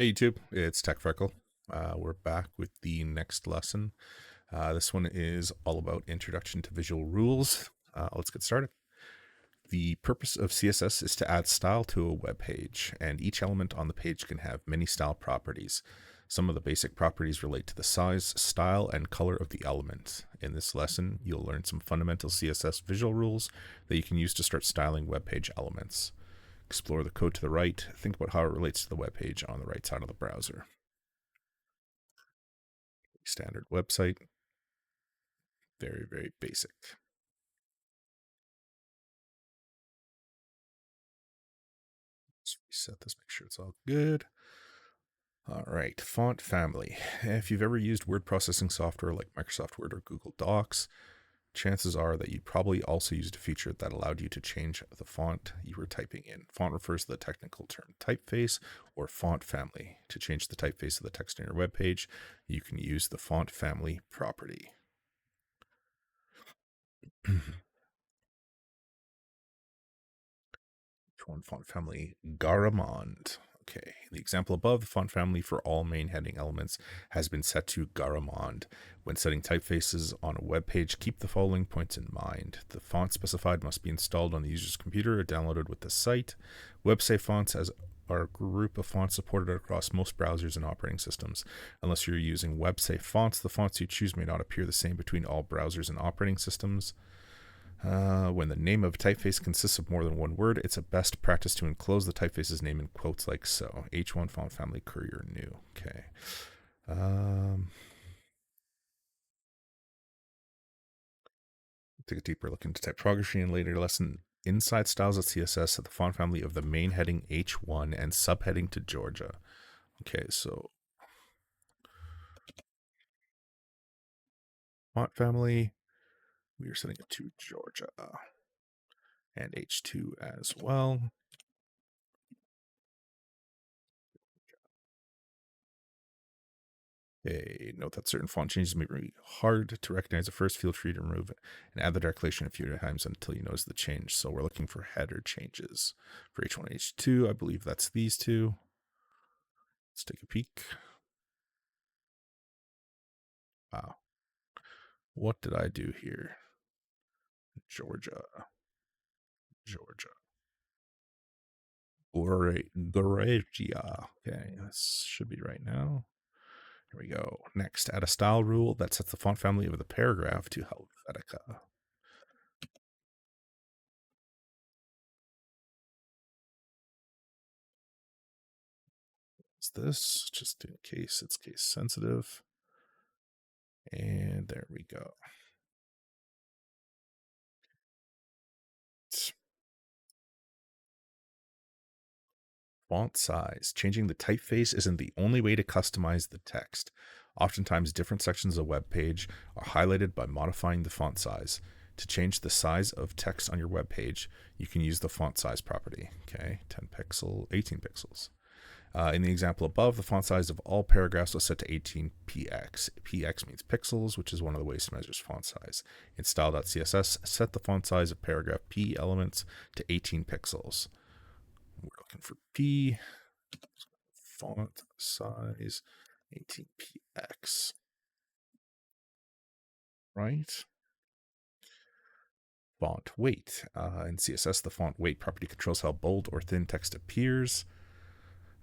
Hey YouTube, it's Tech Freckle. We're back with the next lesson. This one is all about Introduction to Visual Rules. Let's get started. The purpose of CSS is to add style to a web page, and each element on the page can have many style properties. Some of the basic properties relate to the size, style, and color of the element. In this lesson, you'll learn some fundamental CSS visual rules that you can use to start styling web page elements. Explore the code to the right. Think about how it relates to the web page on the right side of the browser. Standard website. Very, very basic. Let's reset this, make sure it's all good. All right, font family. If you've ever used word processing software like Microsoft Word or Google Docs, chances are that you probably also used a feature that allowed you to change the font you were typing in. Font refers to the technical term typeface or font family. To change the typeface of the text on your web page, you can use the font family property. Font family Garamond. Okay, in the example above, the font family for all main heading elements has been set to Garamond. When setting typefaces on a web page, keep the following points in mind. The font specified must be installed on the user's computer or downloaded with the site. Web-safe fonts are a group of fonts supported across most browsers and operating systems. Unless you're using web-safe fonts, the fonts you choose may not appear the same between all browsers and operating systems. When the name of a typeface consists of more than one word, it's a best practice to enclose the typeface's name in quotes like so. H1 font family courier new. Okay. Take a deeper look into typography in later lesson. Inside styles.css at the font family of the main heading H1 and subheading to Georgia. Okay, so font family, we are setting it to Georgia and H2 as well. Note that certain font changes may be hard to recognize at first. Feel free to remove it and add the declaration a few times until you notice the change. So we're looking for header changes for H1 and H2. I believe that's these two. Let's take a peek. Wow. What did I do here? Georgia. Georgia. Okay, this should be right now. Here we go. Next, add a style rule that sets the font family of the paragraph to Helvetica. What's this? Just in case it's case sensitive. And there we go. Font size. Changing the typeface isn't the only way to customize the text. Oftentimes, different sections of a web page are highlighted by modifying the font size. To change the size of text on your web page, you can use the font size property. Okay, 10 pixel, 18 pixels. In the example above, the font size of all paragraphs was set to 18px. Px means pixels, which is one of the ways to measure font size. In style.css, set the font size of paragraph P elements to 18 pixels. We're looking for P, font size 18px. Right? Font weight. In CSS, the font weight property controls how bold or thin text appears.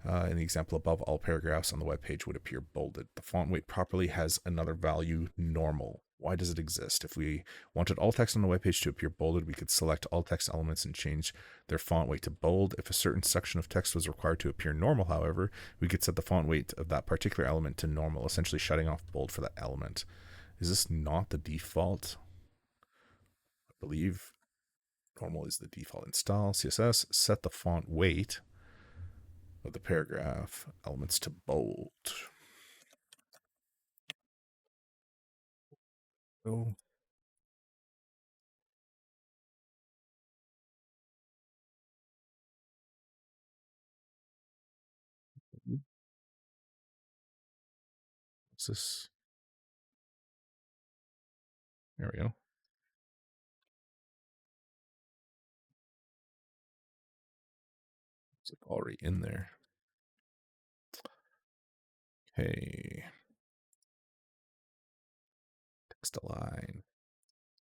In the example above, all paragraphs on the web page would appear bolded. The font weight properly has another value, normal. Why does it exist? If we wanted all text on the web page to appear bolded, we could select all text elements and change their font weight to bold. If a certain section of text was required to appear normal, however, we could set the font weight of that particular element to normal, essentially shutting off bold for that element. Is this not the default? I believe normal is the default. Install CSS, set the font weight of the paragraph elements to bold. Oh. What's this? There we go. It's like already in there. Hey, text align.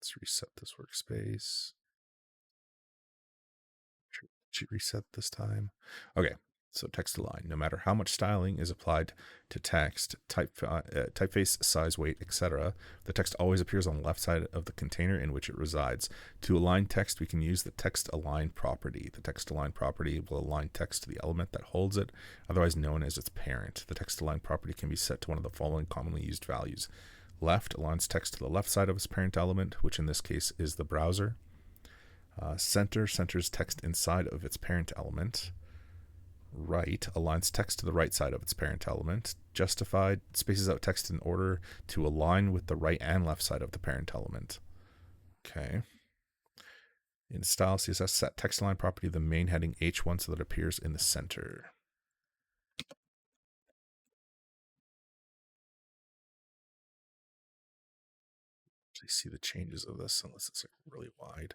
Let's reset this workspace. Should reset this time. Okay, so text align. No matter how much styling is applied to text, typeface, size, weight, etc., the text always appears on the left side of the container in which it resides. To align text, we can use the text align property. The text align property will align text to the element that holds it, otherwise known as its parent. The text align property can be set to one of the following commonly used values. Left aligns text to the left side of its parent element, which in this case is the browser. Center centers text inside of its parent element. Right aligns text to the right side of its parent element. Justified spaces out text in order to align with the right and left side of the parent element. Okay. In style CSS, set text align property the main heading H1 so that it appears in the center. Actually see the changes of this unless it's like really wide.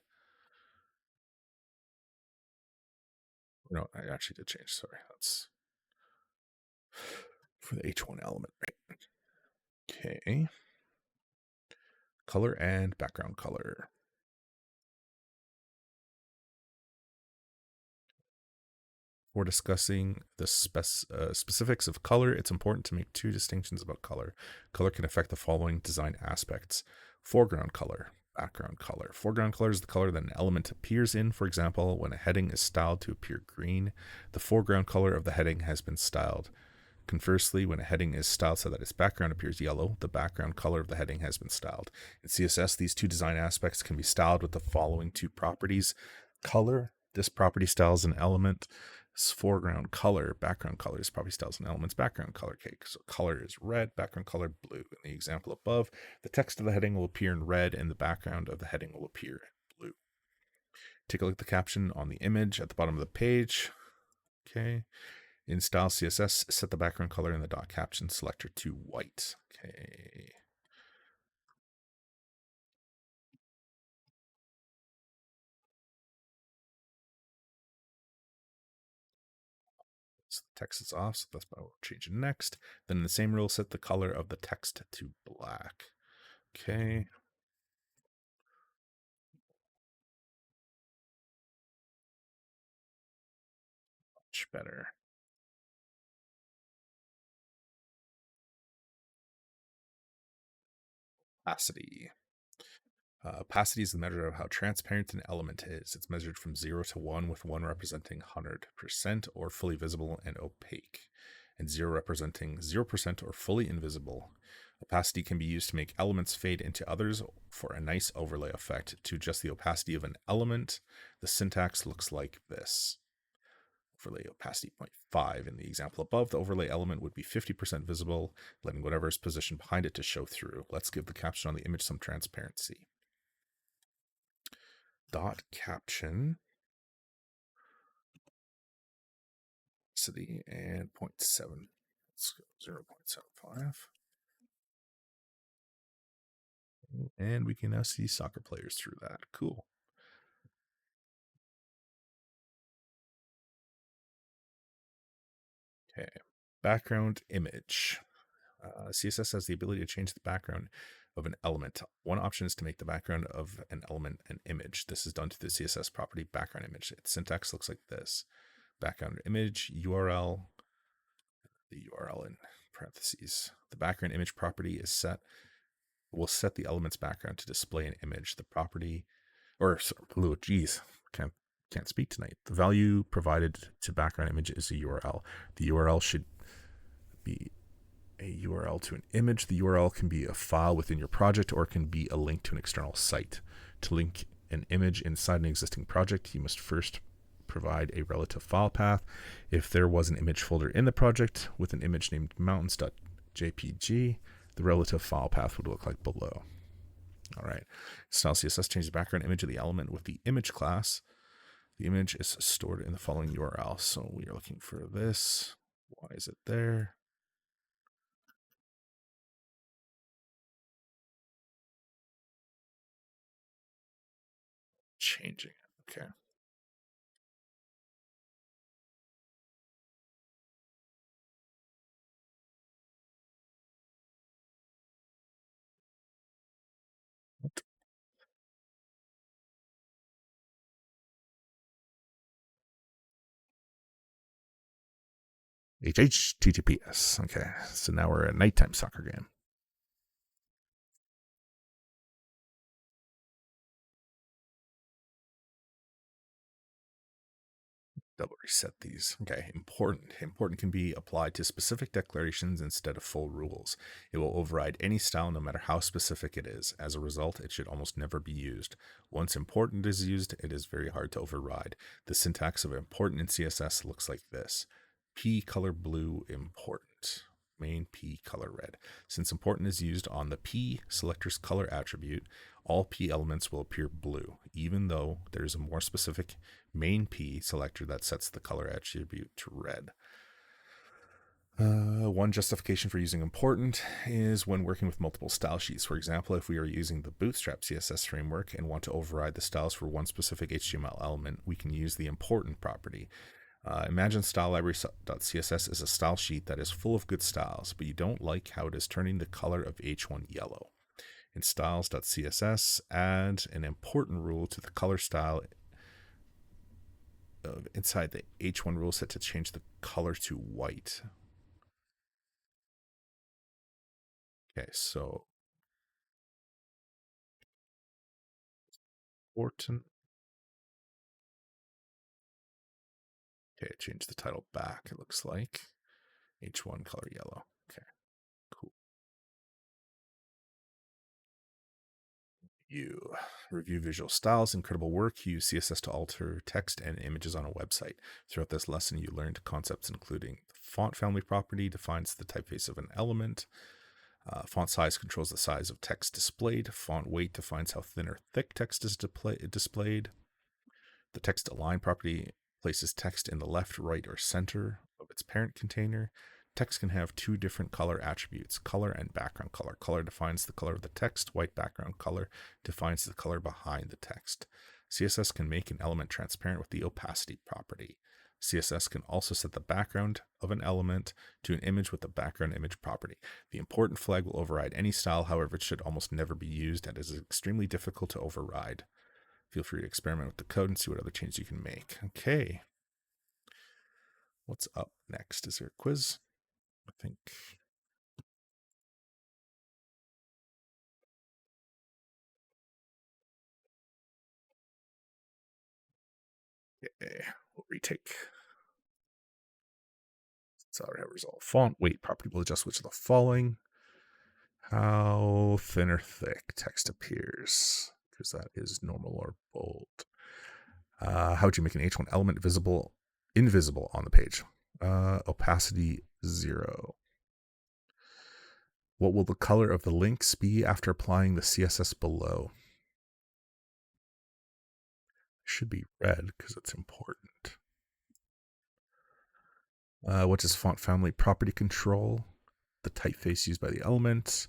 No, I actually did change. Sorry, that's for the H1 element, right? Okay. Color and background color. For discussing the specifics of color, it's important to make two distinctions about color. Color can affect the following design aspects: foreground color, background color. Foreground color is the color that an element appears in. For example, when a heading is styled to appear green, the foreground color of the heading has been styled. Conversely, when a heading is styled so that its background appears yellow, the background color of the heading has been styled. In CSS, these two design aspects can be styled with the following two properties. Color, this property styles an element. Foreground color, background color, this property styles an element's background color. Okay, so color is red, background color blue. In the example above, the text of the heading will appear in red and the background of the heading will appear in blue. Take a look at the caption on the image at the bottom of the page. Okay. In style CSS, set the background color in the dot caption selector to white. Okay. So the text is off, so that's why we'll change it next. Then in the same rule, set the color of the text to black. Okay. Much better. Opacity. Opacity is the measure of how transparent an element is. It's measured from 0 to 1, with 1 representing 100% or fully visible and opaque, and 0 representing 0% or fully invisible. Opacity can be used to make elements fade into others for a nice overlay effect. To adjust the opacity of an element, the syntax looks like this. Overlay opacity 0.5. In the example above, the overlay element would be 50% visible, letting whatever is positioned behind it to show through. Let's give the caption on the image some transparency. Dot caption opacity and 0.7. Let's go 0.75. And we can now see soccer players through that. Cool. Okay. Background image. CSS has the ability to change the background of an element. One option is to make the background of an element an image. This is done to the CSS property background image. Its syntax looks like this: background image, URL, the URL in parentheses. The background image property is set. Will set the element's background to display an image. The property, can't speak tonight. The value provided to background image is a URL. The URL should be a URL to an image. The URL can be a file within your project or it can be a link to an external site. To link an image inside an existing project, you must first provide a relative file path. If there was an image folder in the project with an image named mountains.jpg, the relative file path would look like below. All right. Style CSS changes the background image of the element with the image class. The image is stored in the following URL. So we are looking for this. Why is it there? Changing it. Okay. HTTPS. Okay, so now we're at a nighttime soccer game. Double reset these. Okay, important. Important can be applied to specific declarations instead of full rules. It will override any style no matter how specific it is. As a result, it should almost never be used. Once important is used, it is very hard to override. The syntax of important in CSS looks like this. P color blue important. Main P color red. Since important is used on the P selector's color attribute, all P elements will appear blue, even though there is a more specific main P selector that sets the color attribute to red. One justification for using important is when working with multiple style sheets. For example, if we are using the Bootstrap CSS framework and want to override the styles for one specific HTML element, we can use the important property. Imagine stylelibrary.css is a style sheet that is full of good styles, but you don't like how it is turning the color of H1 yellow. In styles.css, add an important rule to the color style inside the H1 rule set to change the color to white. Okay, so important. Okay, change the title back, it looks like. H1 color yellow. Okay, cool. You review visual styles, incredible work. You use CSS to alter text and images on a website. Throughout this lesson, you learned concepts including the font family property defines the typeface of an element. Font size controls the size of text displayed. Font weight defines how thin or thick text is displayed. The text align property places text in the left, right, or center of its parent container. Text can have two different color attributes, color and background color. Color defines the color of the text. White background color defines the color behind the text. CSS can make an element transparent with the opacity property. CSS can also set the background of an element to an image with the background image property. The important flag will override any style, however, it should almost never be used and is extremely difficult to override. Feel free to experiment with the code and see what other changes you can make. Okay. What's up next? Is there a quiz? I think. Okay. We'll retake. It's already have resolved. Font weight property will adjust which of the following. How thin or thick text appears, because that is normal or bold. How would you make an H1 element invisible on the page? Opacity 0. What will the color of the links be after applying the CSS below? Should be red because it's important. What is font family property control? The typeface used by the element.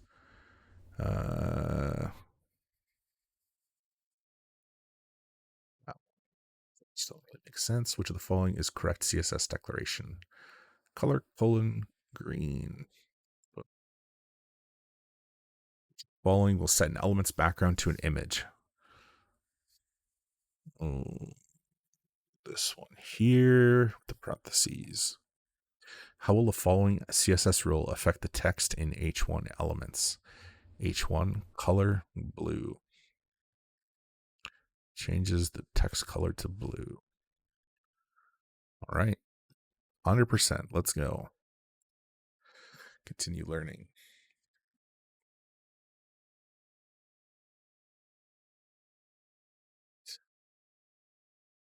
Still don't really makes sense. Which of the following is correct CSS declaration? Color : green. Following will set an element's background to an image. This one here, the parentheses. How will the following CSS rule affect the text in H1 elements? H1 color blue. Changes the text color to blue. All right. 100%. Let's go. Continue learning.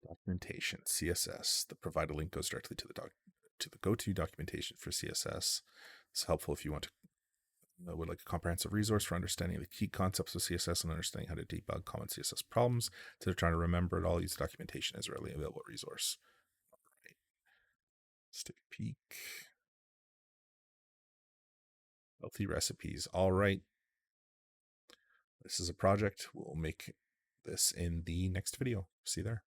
Documentation, CSS. The provided link goes directly to the go-to documentation for CSS. It's helpful if you want to would like a comprehensive resource for understanding the key concepts of CSS and understanding how to debug common CSS problems. Instead of trying to remember it all, use documentation as a readily available resource. All right. Let's take a peek. Healthy recipes. All right. This is a project. We'll make this in the next video. See you there.